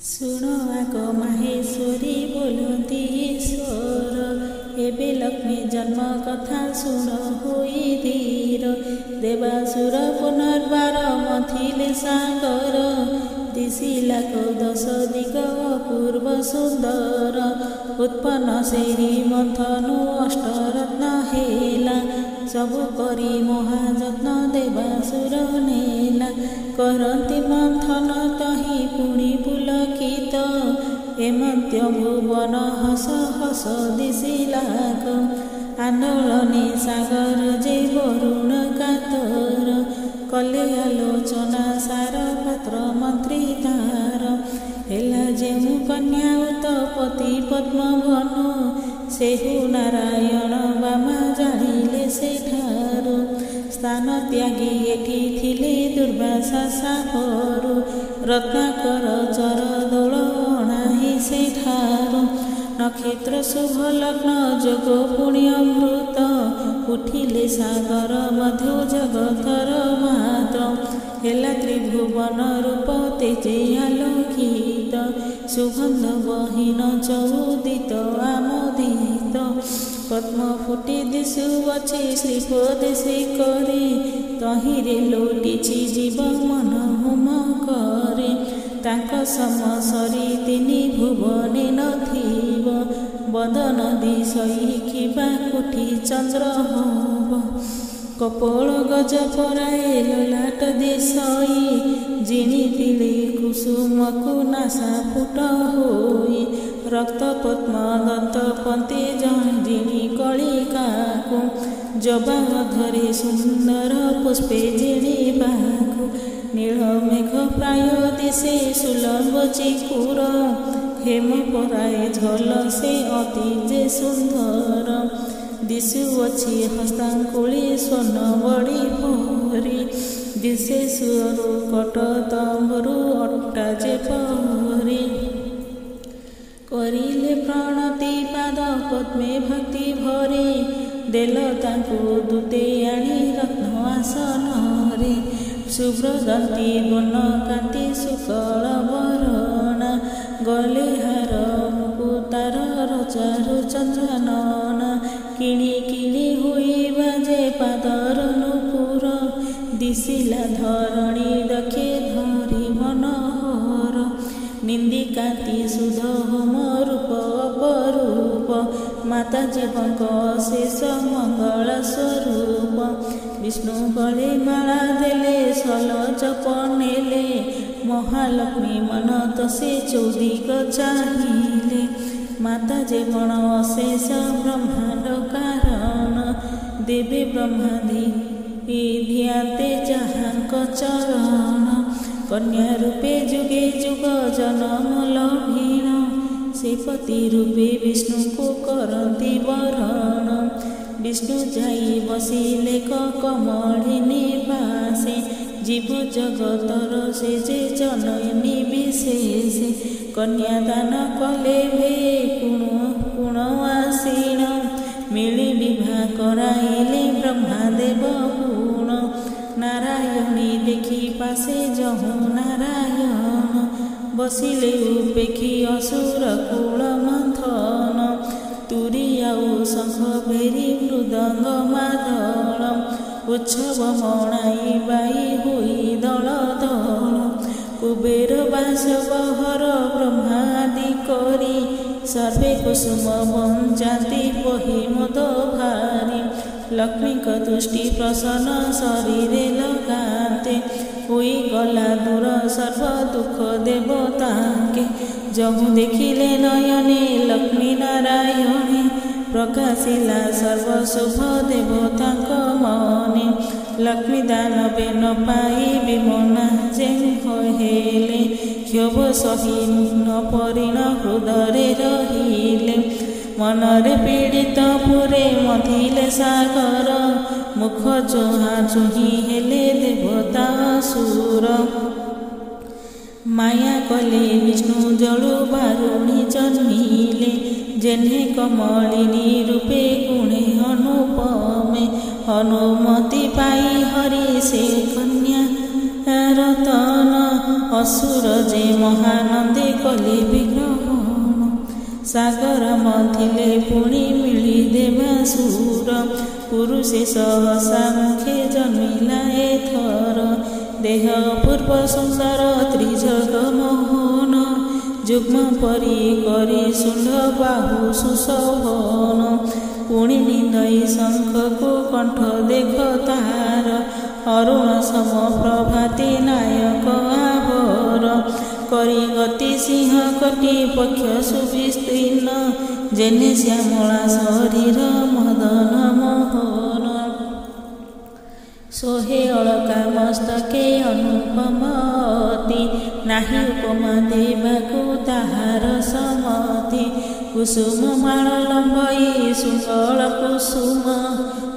शुण आग माहेश्वरी बोलती ईश्वर एबे लक्ष्मी जन्म कथा शुण होई धीर देवासुर पुनर्बार मथिले सागर दिशिलाको 10 दिग अपूर्व सुंदर उत्पन्न सेरी मंथनु अष्टरत्न हेला सबु करी महाजत्न देवासुर नेला करती मंथन तही पुणी पुलकित हेमंत्य भुवन हस हस दिशिलाक आंदोलने सागर जे वरुण कातर कले आलोचना सार पात्र मंत्री तार हेला जेउ कन्या उत्पत्ति पद्म भनु सेहु नारायण बामा जानिले सेठारु स्थान त्यागी एठी थिले दुर्वासा सापरु रत्नाकर चर दौड़ अणाही सेठारु नक्षत्र शुभ लग्न जोग पुण्यमृत उठिले सागर मध्य जगतर मात्र हेला त्रिभुवन रूप तेजे आलोकित सुगंध बहिन चौदित आमोदित पद्म फुटी दिशुअछि श्रीपदेशी करे तहिरे लोटिछि जीव मन होम करे तांक समसरी तिनि भुवने नथिब बदन दिशइखिबा कोठी चंद्र होब कपोल गज पराए ललाट दिशई जिनितिले कुसुमकु नासा फुट होई रक्त पद्म दत्त पंते जिनि कलिकाकु जबा धरे सुंदर पुष्पे जिणिबाकु नील मेघ प्राय दिशे सुलभ चिकुर हेम पराए झल से अति जे सुंदर दिशुअछि हस्तांकुली स्वर्ण बड़ी परी दिशे सुरु कट तंबरु अट्टा जे परी करिले प्रणति पाद पद्मे भक्ति भरे देल तांकु दूते आनी रत्न आसन रे शुभ्रदंती वन कांति शुक्ल वरण गले हार मुकुतार रचारु चंद्रनन किणी किणी हुई बाजे पादर नुपुर दिशिला धरणी दखे धरी मनोहर निंदी कांति सुध होम रूप अपरूप माता जीवंक शेष मंगल स्वरूप विष्णु बलि माला देले सल जप नेले महालक्ष्मी मन तसे चौदिक चाहिले माता जीवन अशेष ब्रह्मांड कारण देवी ब्रह्मादि ध्याते जहाँक चरण कन्या रूपे जुगे जुग जन्म लभीण से पति रूपे विष्णु को करती वरण विष्णु जाई बसिले कमलिनी पासे जीव जगतर से जे जननी विशेष कन्यादान कले भे कुण आसीण मिली विवाह कराइले ब्रह्मादेव गुण नारायणी देखी पासे जहु नारायण बसिले उपेक्षी असुर कुल मंथन तुरी आउ शंख भेरी मृदंग मादल उत्सव मणाई बाई हुई दल दल कुबेर बासवहर ब्रह्मादि करी सर्वे कुसुम बंचाती बहि मद भारी लक्ष्मी का दृष्टि प्रसन्न शरीरे लगाते हुई गला दूर सर्व दुख देवताके जहु देखिले नयने लक्ष्मी नारायणे प्रकाशिला सर्व शुभ देवताक मने लक्ष्मी दानवे न पाई विमना जे हेले क्षोभ सही न परिण हृदय रहिले मनरे पीड़ित पुरे मथिले सागर मुख चोहा चुही हेले देवता सुर माया कले विष्णु जड़ु बारुणी जन्मिले जेने कमलिनी रूपे गुणे अनुपमे अनुमति पाई हरि से कन्या रतन असुर जे महानंदे कले विग्रहण सागर मथिले पुणी मिली देवासुर पुरुषे सहसा मुखे जन्मिला एथर देह पूर्व सुंदर त्रिजग मोहन जुग्म परी करी सुंड बाहु सुशोभन पुणी निंदई शंख को कंठ देख तार अरुण सम प्रभाती नायक आभर करी गति सिंह कटी पक्ष सुविस्तीर्ण जेने श्यामला शरीर मदन मोहन सोहे अलका मस्तके अनुपमति नाही उपमा देवाकु ताहार समति कुसुम माळ लंबई सुंगल कुसुम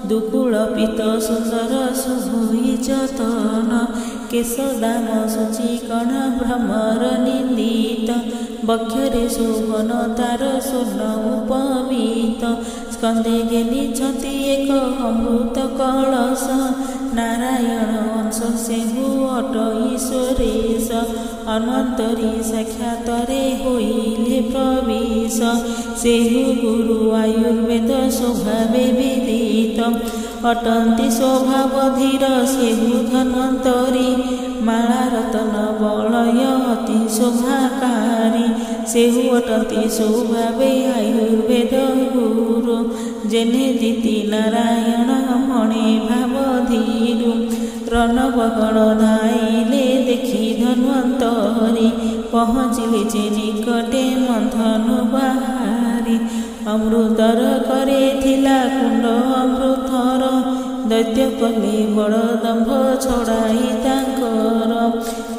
दुकुल पीत सुंदर शुभई जतन केश दाम सुचिकण भ्रमर निंदित बक्षरे शोभन तार स्वर्ण उपवीत स्कंदे घेनिछति एक अमृत कलश नारायण अंश सेहु अट ईश्वरेश अन्वंतरी साक्षातरे होइले प्रवेश सेहु गुरु आयुर्वेद स्वभावे विदित अटंती स्वभाव धीर सेहु धन्वंतरी माला रतन बलय अति शोभाकारी सेहु अटंती स्वभावे आयुर्वेद गुरु जेने दिति नारायण मणे भाव धीरु रणबगण धाइले देखि धन्वंतरी पहुँचिले जे निकटे मंथनु बाहारी अमृतर करे थिला कुंड अमृतर दैत्य कले बड़ दंभ छड़ाई तांकर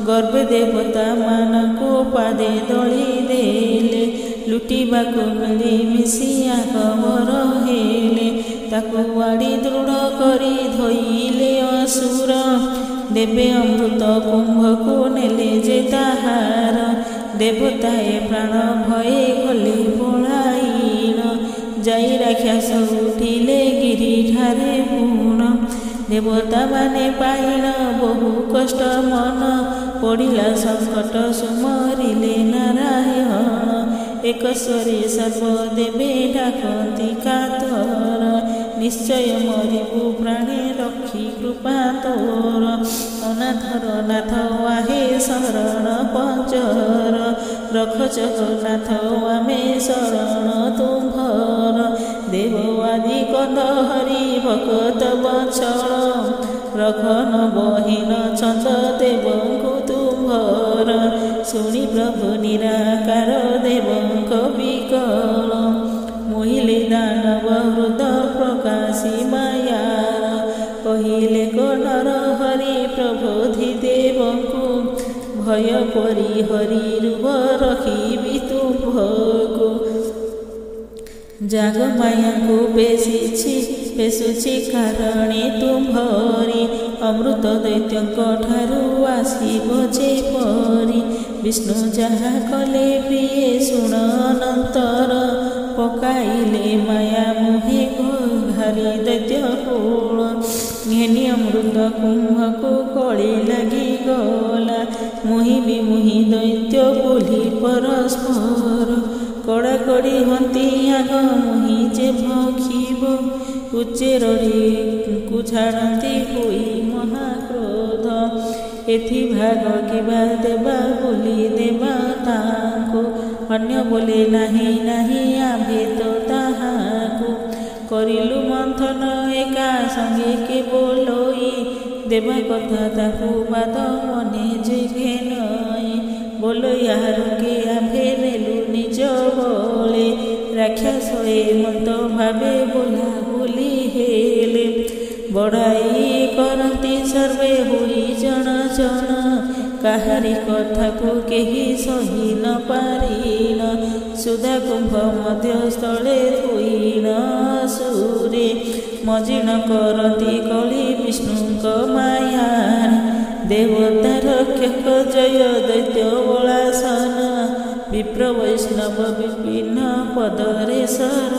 गर्भे देवता मानकु पादे दली देले लुटिबाकु मिली मिसी आगवर हेले ताकु वाड़ी दृढ़ करी धोइले असुर देवे अमृत कुंभकु नेले जे ताहार देवताए प्राण भये गले पलायिन जाई राक्षस उठिले गिरी ठारे गुण देवता माने पाइण बहु कष्ट मन पड़िला संकट सुमरिले नारायण एक स्वरे सर्वदेवे डाकती कातर निश्चय मरिबु प्राणे रक्षी कृपा तोर अनाथर नाथ वाहे शरण पंचर रख जगन्नाथ आमे शरण तुम्भर देववादी कंद हरि भगत बछड़ रखन बहिन छंद देवଙ୍କୁ तुम्भर शुणी प्रभु निराकार देवଙ୍କ विकल मोहिले दानव हृद प्रकाशी मायार कहिले नर हरि प्रबोधि देवଙ୍କୁ भय परि हरि रूप रखिबि तुम्भको जाग माया को पेशुछि कारणे तुम्भरी अमृत दैत्यଙ୍କ ठारू आसिब जेपरि विष्णु जहा कले प्रिय शुण अनंतर पकाइले माया मोहे घारी दैत्य कूल घेनी अमृत कुंभको कଳି लगी गला मुहि विमुहि दैत्य बोली परस्पर कड़ा कड़ी हंती आग मुहि जे भक्षिब उच्चेरी को छाड़ती हुई महाक्रोध एथि भाग किबा देवा बोली देवा ताको अन्य बोले नाही नाही आभे तो ताहाको करिलु मंथन एका संगे के बोलोई देवा कथा ताकू बाद मने जे घेनई बोलो यार के आभे नेलु निज बोले राक्षस मत भावे बोला बोली हेले बड़ाई करती सर्वे हुई जन जन काहारी कथा को केही सही न पारिन सुधा कुंभ मध्य स्थले हुईन सूरे मजिण करती कली विष्णुक मायार देवता रक्षक जय दैत्य बलासन विप्र वैष्णव विपिन्न पदरे सर।